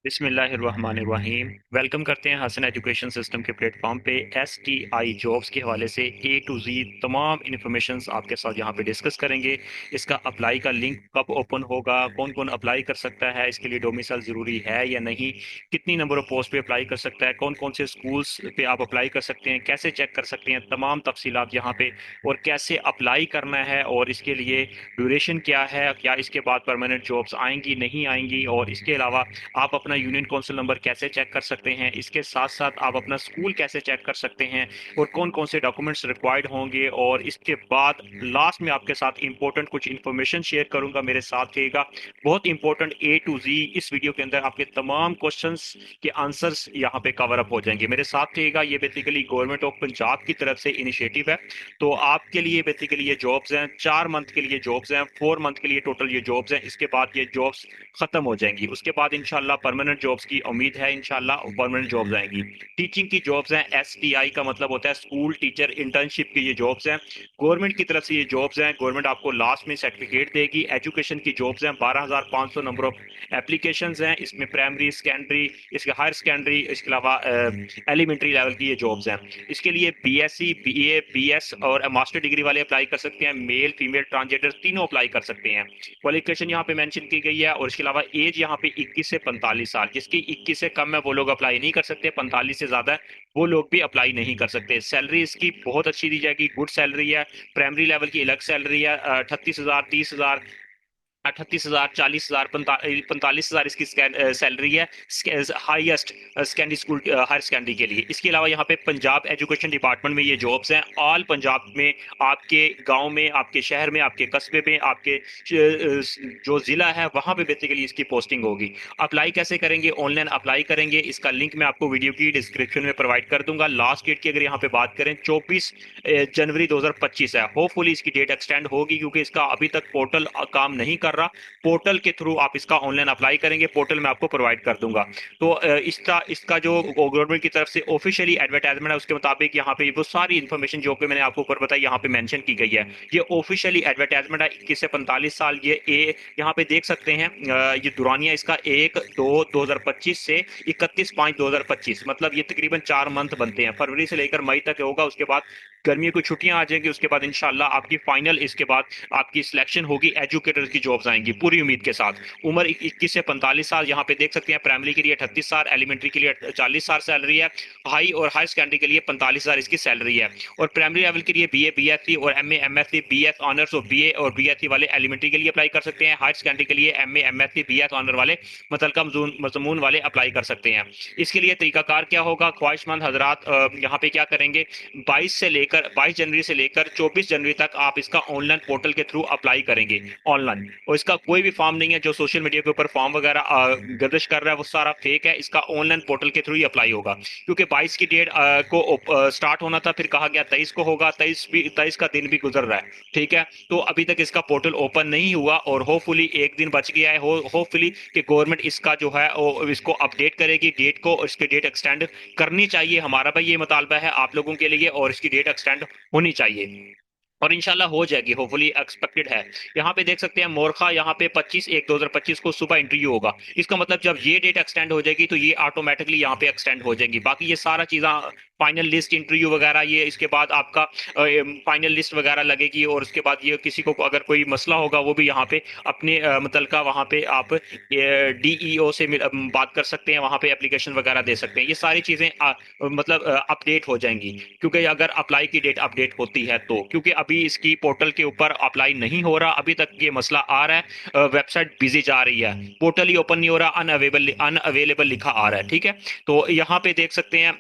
बिस्मिल्लाहिर्रहमानिर्रहीम। वेलकम करते हैं हसन एजुकेशन सिस्टम के प्लेटफॉर्म पे। STI जॉब्स के हवाले से A to Z तमाम इन्फॉर्मेशंस आपके साथ यहाँ पे डिस्कस करेंगे। इसका अप्लाई का लिंक कब ओपन होगा, कौन कौन अप्लाई कर सकता है, इसके लिए डोमिसाइल ज़रूरी है या नहीं, कितनी नंबर ऑफ पोस्ट पे अप्लाई कर सकता है, कौन कौन से स्कूल्स पे आप अप्लाई कर सकते हैं, कैसे चेक कर सकते हैं, तमाम तफसीलात यहाँ पे, और कैसे अप्लाई करना है, और इसके लिए ड्यूरेशन क्या है, क्या इसके बाद परमानेंट जॉब्स आएंगी नहीं आएंगी, और इसके अलावा आप अपना यूनियन काउंसिल नंबर कैसे चेक कर सकते हैं, इसके साथ साथ आप अपना स्कूल कैसे चेक कर सकते हैं, और कौन कौन से डॉक्यूमेंट्स रिक्वायर्ड होंगे। और इसके बाद लास्ट में आपके साथ इंपॉर्टेंट कुछ इन्फॉर्मेशन शेयर करूंगा, मेरे साथ रहेगा। बहुत इंपॉर्टेंट A to Z इस वीडियो के अंदर आपके तमाम क्वेश्चंस के आंसर्स यहाँ पे कवर अप हो जाएंगे, मेरे साथ रहेगा। ये बेसिकली गवर्नमेंट ऑफ पंजाब की तरफ से इनिशिएटिव है। तो आपके लिए बेसिकली ये जॉब्स हैं, 4 मंथ के लिए जॉब्स हैं, 4 मंथ के लिए टोटल ये जॉब्स हैं। इसके बाद ये जॉब्स खत्म हो जाएंगी, उसके बाद इंशाल्लाह परमानेंट जॉब्स की उम्मीद है, इंशाल्लाह परमानेंट जॉब्स आएंगी। टीचिंग की जॉब्स हैं, STI का मतलब होता है स्कूल टीचर इंटर्नशिप की ये जॉब्स हैं, गवर्नमेंट की तरफ से ये जॉब्स हैं। गवर्नमेंट आपको लास्ट में सर्टिफिकेट देगी। एजुकेशन की जॉब्स हैं, 12,500 नंबर ऑफ एप्लीकेशन हैं। इसमें प्राइमरी, सेकेंडरी, इसके हायर सेकेंडरी, इसके अलावा एलिमेंट्री लेवल की ये जॉब्स हैं। इसके लिए BSc, BA, BS और मास्टर डिग्री वाले अप्लाई कर सकते हैं। मेल, फीमेल, ट्रांसजेंडर तीनों अप्लाई कर सकते हैं। क्वालिफिकेशन यहाँ पे मेंशन की गई है। और इसके अलावा एज यहाँ पे 21 से 45 साल, जिसकी 21 से कम है वो लोग अप्लाई नहीं कर सकते, 45 से ज्यादा है वो लोग भी अप्लाई नहीं कर सकते। सैलरी इसकी बहुत अच्छी दी जाएगी, गुड सैलरी है। प्राइमरी लेवल की अलग सैलरी है, 38,000, 30,000, 38,000, 40,000, 45,000 इसकी सैलरी है highest secondary school higher secondary के लिए। इसके अलावा यहाँ पे पंजाब एजुकेशन डिपार्टमेंट में ये जॉब्स हैं। ऑल पंजाब में, आपके गांव में, आपके शहर में, आपके कस्बे में, आपके जो जिला है वहां पे बेसिकली इसकी पोस्टिंग होगी। अप्लाई कैसे करेंगे? ऑनलाइन अप्लाई करेंगे। इसका लिंक मैं आपको वीडियो की डिस्क्रिप्शन में प्रोवाइड कर दूंगा। लास्ट डेट की अगर यहाँ पे बात करें 24 जनवरी 2025 है। होपफुली इसकी डेट एक्सटेंड होगी, क्योंकि इसका अभी तक पोर्टल काम नहीं कर रहा। पोर्टल के थ्रू आप इसका ऑनलाइन अप्लाई करेंगे, पोर्टल मैं आपको प्रोवाइड कर दूंगा। तो इसका इसका जो गवर्नमेंट की तरफ से ऑफिशियली एडवर्टाइजमेंट है उसके मुताबिक यहाँ पे वो सारी इन्फॉर्मेशन जो कि मैंने आपको ऊपर बताई यहाँ पे मेंशन की गई है। ये ऑफिशियली एडवर्टाइजमेंट है। 21 से 45 साल ये यहाँ पे देख सकते हैं। ये दुरानिया इसका 1/2/2025 से 31/5/2025, मतलब ये तकरीबन 4 मंथ बनते हैं। फरवरी से लेकर मई तक होगा। उसके बाद गर्मियों की छुट्टियां आ जाएंगी। उसके बाद इंशाल्लाह आपकी फाइनल, इसके बाद आपकी सिलेक्शन होगी, एजुकेटर की जॉब्स आएंगी पूरी उम्मीद के साथ। उम्र 21 से 45 साल, यहाँ पे देख सकते हैं। प्राइमरी के लिए 38 साल, एलिमेंट्री के लिए 40 साल सैलरी है। हाई और हायर सेकेंडरी के लिए 45 हजार इसकी सैलरी है। और प्राइमरी लेवल के लिए BA, BSc और MA, MSc, BS ऑनर्स और BA और BSc वाले एलिमेंट्री के लिए अप्लाई कर सकते हैं। हायर सेकेंडरी के लिए MA, MSc, BS ऑनर वाले मुतलका मजमून वाले अप्लाई कर सकते हैं। इसके लिए तरीकाकार क्या होगा? ख्वाहिशमंद हजरात यहाँ पे क्या करेंगे, 22 जनवरी से लेकर 24 जनवरी तक आप इसका ऑनलाइन पोर्टल के थ्रू अप्लाई करेंगे ऑनलाइन। और इसका कोई भी फॉर्म नहीं है जो सोशल मीडिया के ऊपर फॉर्म वगैरह गर्दिश कर रहा है, वो सारा फेक है। इसका ऑनलाइन पोर्टल के थ्रू ही अप्लाई होगा, क्योंकि 22 की डेट को स्टार्ट होना था, फिर कहा गया 23 को होगा। 23 का दिन भी गुजर रहा है, ठीक है। तो अभी तक इसका पोर्टल ओपन नहीं हुआ, और होपफुली एक दिन बच गया है। होपफुली कि गवर्नमेंट इसका जो है वो इसको अपडेट करेगी डेट को, और इसकी डेट एक्सटेंड करनी चाहिए। हमारा भाई ये मुतालबा है आप लोगों के लिए, और इसकी डेट एक्सटेंड होनी चाहिए, और इंशाल्लाह हो जाएगी, होपफुली एक्सपेक्टेड है। यहाँ पे देख सकते हैं मोरखा, यहाँ पे 25/1/2025 को सुबह इंटरव्यू होगा। इसका मतलब जब ये डेट एक्सटेंड हो जाएगी तो ये ऑटोमेटिकली यहाँ पे एक्सटेंड हो जाएगी। बाकी ये सारा चीज़ें, फाइनल लिस्ट, इंटरव्यू वगैरह, ये इसके बाद आपका फाइनल लिस्ट वगैरह लगेगी। और उसके बाद ये किसी को अगर कोई मसला होगा वो भी यहाँ पे अपने मुतलका वहाँ पे आप DEO से बात कर सकते हैं, वहाँ पे एप्लीकेशन वगैरह दे सकते हैं। ये सारी चीज़ें मतलब अपडेट हो जाएंगी, क्योंकि अगर अप्लाई की डेट अपडेट होती है तो। क्योंकि अभी इसकी पोर्टल के ऊपर अप्लाई नहीं हो रहा, अभी तक ये मसला आ रहा है, वेबसाइट बिजी जा रही है, पोर्टल ही ओपन नहीं हो रहा, अनअवेलेबल लिखा आ रहा है, ठीक है। तो यहाँ पे देख सकते हैं।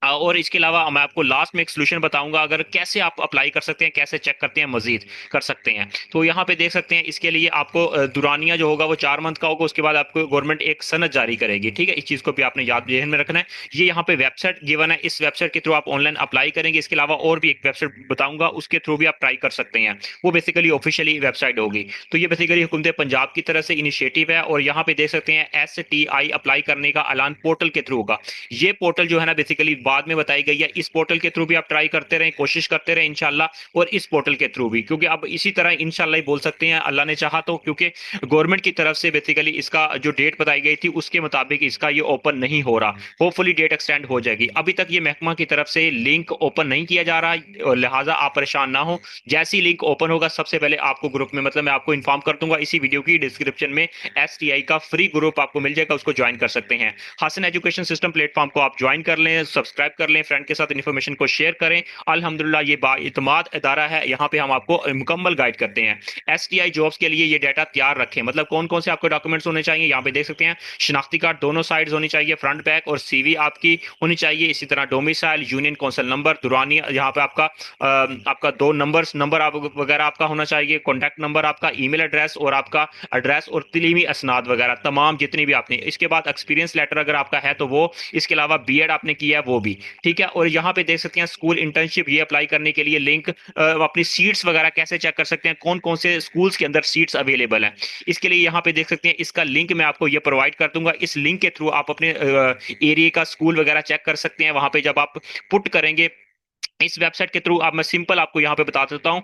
और इसके अलावा मैं आपको लास्ट में एक सोल्यूशन बताऊंगा, अगर कैसे आप अप्लाई कर सकते हैं, कैसे चेक करते हैं, मजीद कर सकते हैं। तो यहाँ पे देख सकते हैं, इसके लिए आपको दुरानिया जो होगा वो 4 मंथ का होगा। उसके बाद आपको गवर्नमेंट एक सनद जारी करेगी, ठीक है। इस चीज़ को भी आपने याद जहन में रखना है। ये यहाँ पे वेबसाइट गिवन है, इस वेबसाइट के थ्रू आप ऑनलाइन अप्लाई करेंगे। इसके अलावा और भी एक वेबसाइट बताऊंगा, उसके थ्रू भी आप ट्राई कर सकते हैं। वो बेसिकली ऑफिशियली वेबसाइट होगी। तो ये बेसिकली हुकूमत पंजाब की तरफ से इनिशिएटिव है। और यहाँ पे देख सकते हैं STI अप्लाई करने का ऐलान पोर्टल के थ्रू होगा। ये पोर्टल जो है ना बेसिकली बाद में बताई गई है। इस पोर्टल के थ्रू भी आप ट्राई करते रहें, कोशिश करते रहें इंशाल्लाह, और इस पोर्टल के थ्रू भी, क्योंकि अब इसी तरह इंशाल्लाह ही बोल सकते हैं अल्लाह ने चाहा तो, क्योंकि गवर्नमेंट की तरफ से बेसिकली इसका जो डेट बताई गई थी उसके मुताबिक इसका ये ओपन नहीं हो रहा। होपफुली डेट एक्सटेंड हो जाएगी। अभी तक ये महकमा की तरफ से लिंक ओपन नहीं किया जा रहा, और लिहाजा आप परेशान ना हो। जैसे ही लिंक ओपन होगा सबसे पहले आपको ग्रुप में, मतलब मैं आपको इन्फॉर्म कर दूंगा, इसी वीडियो की डिस्क्रिप्शन में एसटीआई का फ्री ग्रुप आपको मिल जाएगा, उसको ज्वाइन कर सकते हैं। हसन एजुकेशन सिस्टम प्लेटफॉर्म को आप ज्वाइन कर लें, सब्सक्राइब कर लें, फ्रेंड के साथ इन्फॉर्मेशन को शेयर करें। अल्हम्दुलिल्लाह ये बाइतमाद इदारा है, यहाँ पे हम आपको मुकम्मल गाइड करते हैं। एसटीआई जॉब्स के लिए ये डाटा तैयार रखें, मतलब कौन कौन से आपको डॉक्यूमेंट्स होने चाहिए, यहाँ पे देख सकते हैं। शनाख्ती कार्ड दोनों साइड्स होनी चाहिए, फ्रंट बैक, और सीवी आपकी होनी चाहिए। इसी तरह domicile, union council number, Durrani, यहाँ पे आपका दो नंबर आप वगैरह आपका होना चाहिए, कॉन्टैक्ट नंबर आपका, ईमेल एड्रेस, और आपका एड्रेस, और तलीमी असनाद वगैरह तमाम जितनी भी आपने। इसके बाद एक्सपीरियंस लेटर अगर आपका है तो वो, इसके अलावा बीएड आपने किया है वो भी, ठीक है। और यहाँ पे देख सकते हैं स्कूल इंटर्नशिप, ये अप्लाई करने के लिए लिंक, अपनी सीट्स वगैरह कैसे चेक कर सकते हैं, कौन कौन से स्कूल्स के अंदर सीट्स अवेलेबल हैं, इसके लिए यहाँ पे देख सकते हैं इसका लिंक मैं आपको ये प्रोवाइड कर दूंगा। इस लिंक के थ्रू आप अपने एरिया का स्कूल वगैरह चेक कर सकते हैं। वहां पे जब आप पुट करेंगे इस वेबसाइट के थ्रू, आप मैं सिंपल आपको यहाँ पे बता देता हूँ,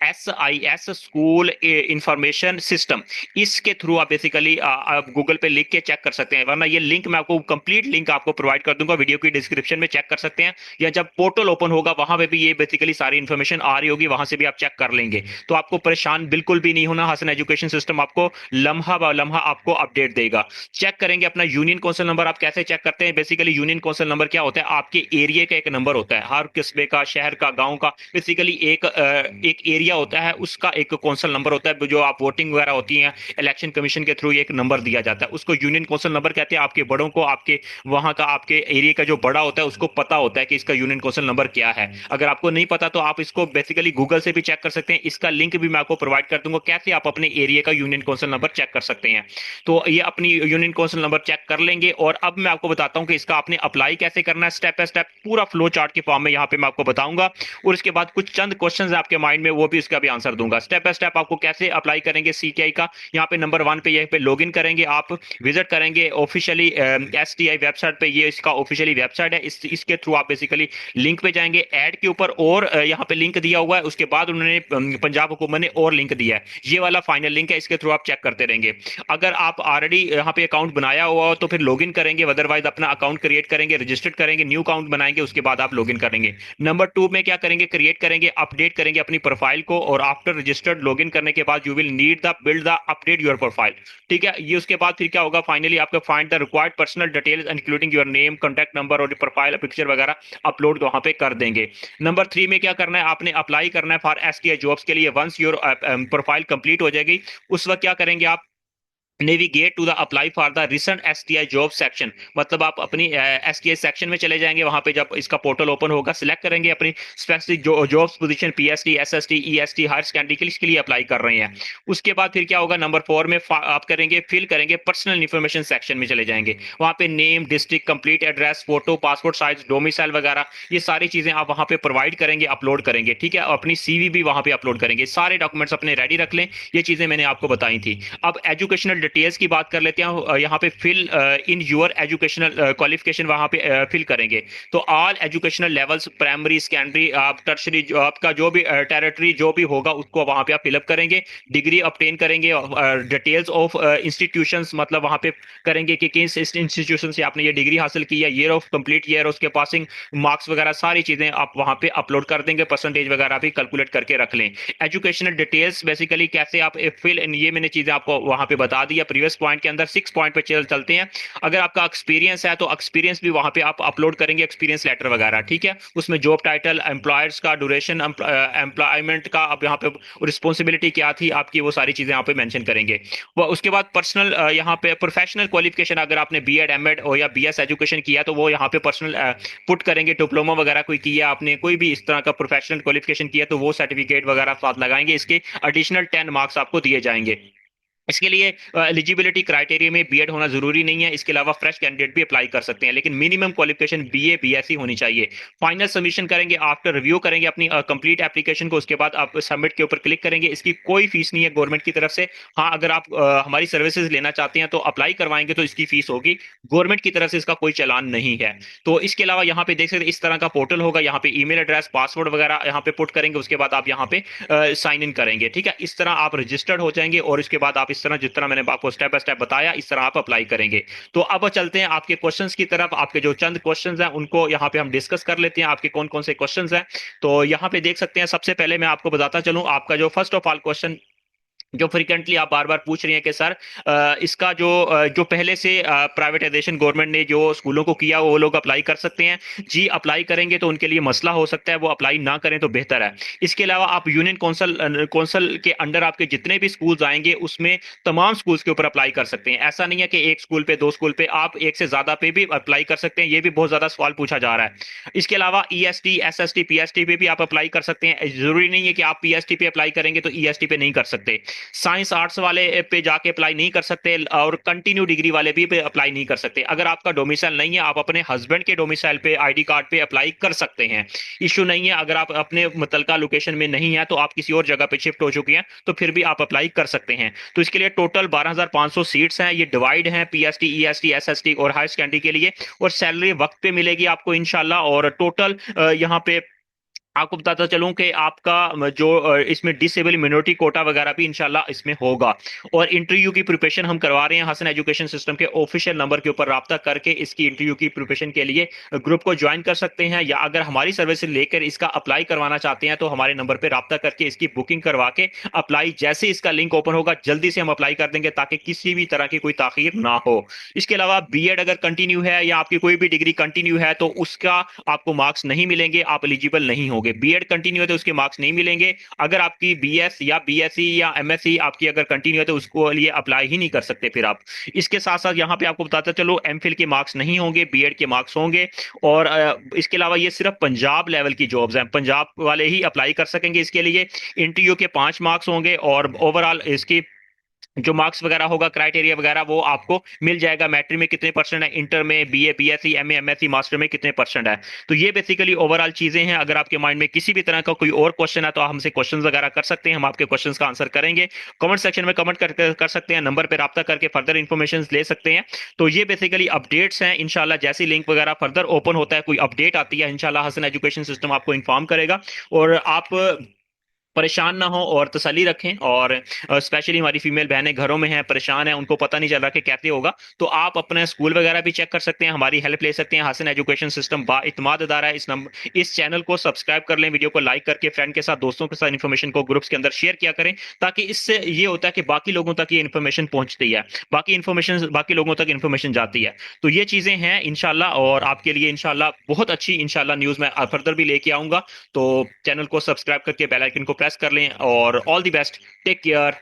SIS स्कूल इंफॉर्मेशन सिस्टम, इसके थ्रू आप बेसिकली आप गूगल पे लिख के चेक कर सकते हैं, वरना ये लिंक मैं आपको कंप्लीट लिंक आपको प्रोवाइड कर दूंगा वीडियो की डिस्क्रिप्शन में, चेक कर सकते हैं। या जब पोर्टल ओपन होगा वहां पे भी ये बेसिकली सारी इन्फॉर्मेशन आ रही होगी, वहां से भी आप चेक कर लेंगे, तो आपको परेशान बिल्कुल भी नहीं होना। हसन एजुकेशन सिस्टम आपको लम्हा ब लम्हा आपको अपडेट देगा। चेक करेंगे अपना यूनियन काउंसिल नंबर, आप कैसे चेक करते हैं, बेसिकली यूनियन काउंसिल नंबर क्या होता है, आपके एरिया का एक नंबर होता है, हर किस्बे का, शहर का, गांव का, बेसिकली एक एरिया होता है, उसका एक कौंसल नंबर होता है, जो आप वोटिंग वगैरह होती है इलेक्शन कमीशन के थ्रू एक नंबर दिया जाता है, उसको यूनियन कौंसल नंबर कहते हैं। आपके बड़ों को, आपके वहां का, आपके एरिया का जो बड़ा होता है उसको पता होता है कि इसका यूनियन कौंसल नंबर क्या है। अगर आपको नहीं पता तो आप इसको बेसिकली गूगल से भी चेक कर सकते हैं, इसका लिंक भी मैं आपको प्रोवाइड कर दूंगा, कैसे आप अपने एरिया का यूनियन कौंसल नंबर चेक कर सकते हैं। तो ये अपनी यूनियन कौंसिल नंबर चेक कर लेंगे, और अब मैं आपको बताता हूं कि इसका आपने अप्लाई कैसे करना है, स्टेप बाय स्टेप पूरा फ्लो चार्ट के फॉर्म में यहाँ पे मैं आपको बताऊंगा, और इसके बाद कुछ चंद क्वेश्चंस है आपके माइंड में, वो भी इसका भी आंसर दूंगा। स्टेप बाय स्टेप आपको कैसे अप्लाई करेंगे सीटीआई का, यहाँ पे नंबर 1 पे यहाँ पे लॉग इन करेंगे, आप विजिट करेंगे ऑफिशियली एसटीआई वेबसाइट पे, ये इसका ऑफिशियली वेबसाइट है, इसके थ्रू आप बेसिकली लिंक पे जाएंगे, ऐड के ऊपर और यहाँ पे लिंक दिया हुआ है, उसके बाद उन्होंने पंजाब हुकूमत ने और लिंक दिया है, ये वाला फाइनल लिंक है, इसके थ्रू आप चेक करते रहेंगे। अगर आप ऑलरेडी यहाँ पे अकाउंट बनाया हुआ हो तो फिर लॉगिन करेंगे, अदरवाइज अपना अकाउंट क्रिएट करेंगे, रजिस्टर्ड करेंगे, न्यू अकाउंट बनाएंगे, उसके बाद आप लॉगिन करेंगे। नंबर 2 में क्या करेंगे, क्रिएट करेंगे, अपडेट करेंगे अपनी प्रोफाइल को, और आफ्टर रजिस्टर्ड लॉगिन करने के बाद you will need the build the update your profile, ठीक है। ये उसके बाद फिर क्या होगा, फाइनली आपका find the required personal details including your name, contact number, और प्रोफाइल पिक्चर वगैरह अपलोड वहां पे कर देंगे। नंबर 3 में क्या करना है, आपने अप्लाई करना है फॉर एसटीआई जॉब्स के लिए। वंस योर प्रोफाइल कंप्लीट हो जाएगी, उस वक्त क्या करेंगे आप, navigate to the apply for the recent STI job section, मतलब आप अपनी एसटीआई सेक्शन में चले जाएंगे, वहां पे जब इसका पोर्टल ओपन होगा सिलेक्ट करेंगे अपनी specific jobs position, PST, SST, EST, higher secondary के लिए, इसके लिए अप्लाई कर रहे हैं। उसके बाद फिर क्या होगा, नंबर 4 में आप करेंगे, फिल करेंगे पर्सनल इन्फॉर्मेशन सेक्शन में चले जाएंगे, वहां पे name, district, complete address, photo, passport size, domicile वगैरह, ये सारी चीजें आप वहां पे प्रोवाइड करेंगे, अपलोड करेंगे, ठीक है। अपनी सीवी भी वहां पे अपलोड करेंगे, सारे डॉक्यूमेंट्स अपने रेडी रख लें, ये चीजें मैंने आपको बताई थी। अब एजुकेशनल डिटेल्स की बात कर लेते हैं, यहाँ पे fill in your educational qualification वहां पे फिल करेंगे, तो all educational levels, primary, secondary, आप टर्शरी, आपका जो भी टेरिटरी जो भी होगा उसको वहां पे आप फिलअप करेंगे। डिग्री ऑब्टेन करेंगे, डिटेल्स ऑफ इंस्टीट्यूशंस, मतलब वहां पे करेंगे कि किस इंस्टीट्यूशन से आपने ये डिग्री हासिल की है, ईयर ऑफ कंप्लीट ईयर, उसके पासिंग मार्क्स वगैरह सारी चीजें आप वहां पे अपलोड कर देंगे, परसेंटेज वगैरह भी कैलकुलेट करके रख लें। एजुकेशनल डिटेल्स बेसिकली कैसे आप फिल इन, ये मैंने चीजें आपको वहां पे बता दी है प्रीवियस पॉइंट के अंदर। 6 पॉइंट पे चलते हैं। अगर आपका एक्सपीरियंस है तो एक्सपीरियंस भी वहां पे आप अपलोड करेंगे, एक्सपीरियंस लेटर वगैरह, ठीक है। उसमें जॉब टाइटल, एम्प्लॉयर्स का, ड्यूरेशन एम्प्लॉयमेंट का, अब यहाँ पे रिस्पॉन्सिबिलिटी क्या थी आपकी, वो सारी चीजें यहाँ पे मेंशन करेंगे। वो उसके बाद पर्सनल, यहाँ पे प्रोफेशनल क्वालिफिकेशन, अगर आपने बीएड, एमएड और या बीएस एजुकेशन किया तो वो यहाँ पे पर्सनल पुट करेंगे। डिप्लोमा वगैरह कोई किया आपने, कोई भी इस तरह का प्रोफेशनल क्वालिफिकेशन किया तो वो सर्टिफिकेट वगैरह साथ लगाएंगे, इसके एडिशनल 10 मार्क्स आपको दिए जाएंगे। इसके लिए एलिजिबिलिटी क्राइटेरिया में बीएड होना जरूरी नहीं है, इसके अलावा फ्रेश कैंडिडेट भी अप्लाई कर सकते हैं, लेकिन मिनिमम क्वालिफिकेशन बीए बीएससी होनी चाहिए। फाइनल सबमिशन करेंगे, आफ्टर रिव्यू करेंगे अपनी कंप्लीट एप्लीकेशन को, उसके बाद आप सबमिट के ऊपर क्लिक करेंगे। इसकी कोई फीस नहीं है गवर्नमेंट की तरफ से। हाँ, अगर आप हमारी सर्विसेज लेना चाहते हैं तो अप्लाई करवाएंगे तो इसकी फीस होगी, गवर्नमेंट की तरफ से इसका कोई चालान नहीं है। तो इसके अलावा यहाँ पे देख सकते इस तरह का पोर्टल होगा, यहाँ पे ईमेल एड्रेस पासवर्ड वगैरह यहाँ पे पुट करेंगे, उसके बाद आप यहाँ पे साइन इन करेंगे। ठीक है, इस तरह आप रजिस्टर्ड हो जाएंगे और इसके बाद आप इस तरह जिस तरह मैंने आपको स्टेप बाय स्टेप बताया इस तरह आप अप्लाई करेंगे। तो अब चलते हैं आपके क्वेश्चंस की तरफ। आपके जो चंद क्वेश्चंस हैं उनको यहाँ पे हम डिस्कस कर लेते हैं, आपके कौन कौन से क्वेश्चंस हैं। तो यहाँ पे देख सकते हैं, सबसे पहले मैं आपको बताता चलूं, आपका जो फर्स्ट ऑफ ऑल क्वेश्चन जो फ्रिक्वेंटली आप बार बार पूछ रही हैं कि सर इसका जो पहले से प्राइवेटाइजेशन गवर्नमेंट ने जो स्कूलों को किया वो लोग अप्लाई कर सकते हैं? जी, अप्लाई करेंगे तो उनके लिए मसला हो सकता है, वो अप्लाई ना करें तो बेहतर है। इसके अलावा आप यूनियन काउंसिल काउंसिल के अंडर आपके जितने भी स्कूल्स आएंगे उसमें तमाम स्कूल्स के ऊपर अप्लाई कर सकते हैं। ऐसा नहीं है कि एक स्कूल पे, दो स्कूल पे, आप एक से ज्यादा पे भी अप्लाई कर सकते हैं। ये भी बहुत ज्यादा सवाल पूछा जा रहा है। इसके अलावा ईएसटी एसएसटी पीएसटी पे भी आप अप्लाई कर सकते हैं। जरूरी नहीं है कि आप पीएसटी पे अप्लाई करेंगे तो ईएसटी पे नहीं कर सकते। साइंस आर्ट्स वाले पे जाके अप्लाई नहीं कर सकते और कंटिन्यू डिग्री वाले भी पे अप्लाई नहीं कर सकते। अगर आपका डोमिसाइल नहीं है, आप अपने हस्बैंड के डोमिसाइल पे आईडी कार्ड पे अप्लाई कर सकते हैं, इशू नहीं है। अगर आप अपने मुतलका लोकेशन में नहीं है तो आप किसी और जगह पे शिफ्ट हो चुके हैं तो फिर भी आप अप्लाई कर सकते हैं। तो इसके लिए टोटल 12,500 सीट्स हैं, ये डिवाइड हैं पीएसटी ईएसटी एसएसटी और हायर सेकेंडरी के लिए, और सैलरी वक्त पे मिलेगी आपको इंशाल्लाह। और टोटल यहाँ पे आपको बताता चलूं कि आपका जो इसमें डिसेबल मिनोरिटी कोटा वगैरह भी इंशाल्लाह इसमें होगा। और इंटरव्यू की प्रिपरेशन हम करवा रहे हैं हसन एजुकेशन सिस्टम के ऑफिशियल नंबर के ऊपर राब्ता करके। इसकी इंटरव्यू की प्रिपरेशन के लिए ग्रुप को ज्वाइन कर सकते हैं, या अगर हमारी सर्विस लेकर इसका अप्लाई करवाना चाहते हैं तो हमारे नंबर पर राब्ता करके इसकी बुकिंग करवा के अप्लाई, जैसे इसका लिंक ओपन होगा जल्दी से हम अप्लाई कर देंगे ताकि किसी भी तरह की कोई ताखीर ना हो। इसके अलावा बीएड अगर कंटिन्यू है या आपकी कोई भी डिग्री कंटिन्यू है तो उसका आपको मार्क्स नहीं मिलेंगे, आप एलिजिबल नहीं होंगे। बीएड कंटिन्यू है तो उसके मार्क्स नहीं मिलेंगे। अगर आपकी बीएस या बीएससी या एमएससी आपकी अगर कंटिन्यू है तो उसको लिए अप्लाई ही नहीं कर सकते फिर आप। इसके साथ साथ यहाँ पे आपको बताता चलो, एमफिल के मार्क्स नहीं होंगे, बीएड के मार्क्स होंगे। और इसके अलावा ये सिर्फ पंजाब लेवल की जॉब्स हैं, पंजाब वाले ही अप्लाई कर सकेंगे इसके लिए। इंटरव्यू के 5 मार्क्स होंगे और ओवरऑल इसकी जो मार्क्स वगैरह होगा, क्राइटेरिया वगैरह, वो आपको मिल जाएगा। मैट्रिक में कितने परसेंट है, इंटर में, BA BSc MA MSc master में कितने परसेंट है। तो ये बेसिकली ओवरऑल चीजें हैं। अगर आपके माइंड में किसी भी तरह का कोई और क्वेश्चन है तो आप हमसे क्वेश्चन वगैरह कर सकते हैं, हम आपके क्वेश्चन का आंसर करेंगे। कमेंट सेक्शन में कमेंट कर सकते हैं, नंबर पर रब्ता करके फर्दर इन्फॉर्मेशन ले सकते हैं। तो ये बेसिकली अपडेट्स हैं। इंशाल्लाह जैसी लिंक वगैरह फर्दर ओपन होता है, कोई अपडेट आती है, इंशाल्लाह हसन एजुकेशन सिस्टम आपको इन्फॉर्म करेगा। और आप परेशान ना हो और तसल्ली रखें। और स्पेशली हमारी फीमेल बहनें घरों में हैं, परेशान हैं, उनको पता नहीं चल रहा कि कैसे होगा, तो आप अपने स्कूल वगैरह भी चेक कर सकते हैं, हमारी हेल्प ले सकते हैं। हसन एजुकेशन सिस्टम बाइतमाद अदारा है। इस चैनल को सब्सक्राइब कर लें, वीडियो को लाइक करके फ्रेंड के साथ, दोस्तों के साथ इन्फॉर्मेशन को ग्रुप्स के अंदर शेयर किया करें, ताकि इससे ये होता है कि बाकी लोगों तक ये इन्फॉर्मेशन पहुंचती है, बाकी लोगों तक इन्फॉर्मेशन जाती है। तो ये चीजें हैं इंशाल्लाह, और आपके लिए इंशाल्लाह बहुत अच्छी इंशाल्लाह न्यूज मैं फर्दर भी लेके आऊंगा। तो चैनल को सब्सक्राइब करके बेल आइकन को प्रेस कर लें, और all the best, take care.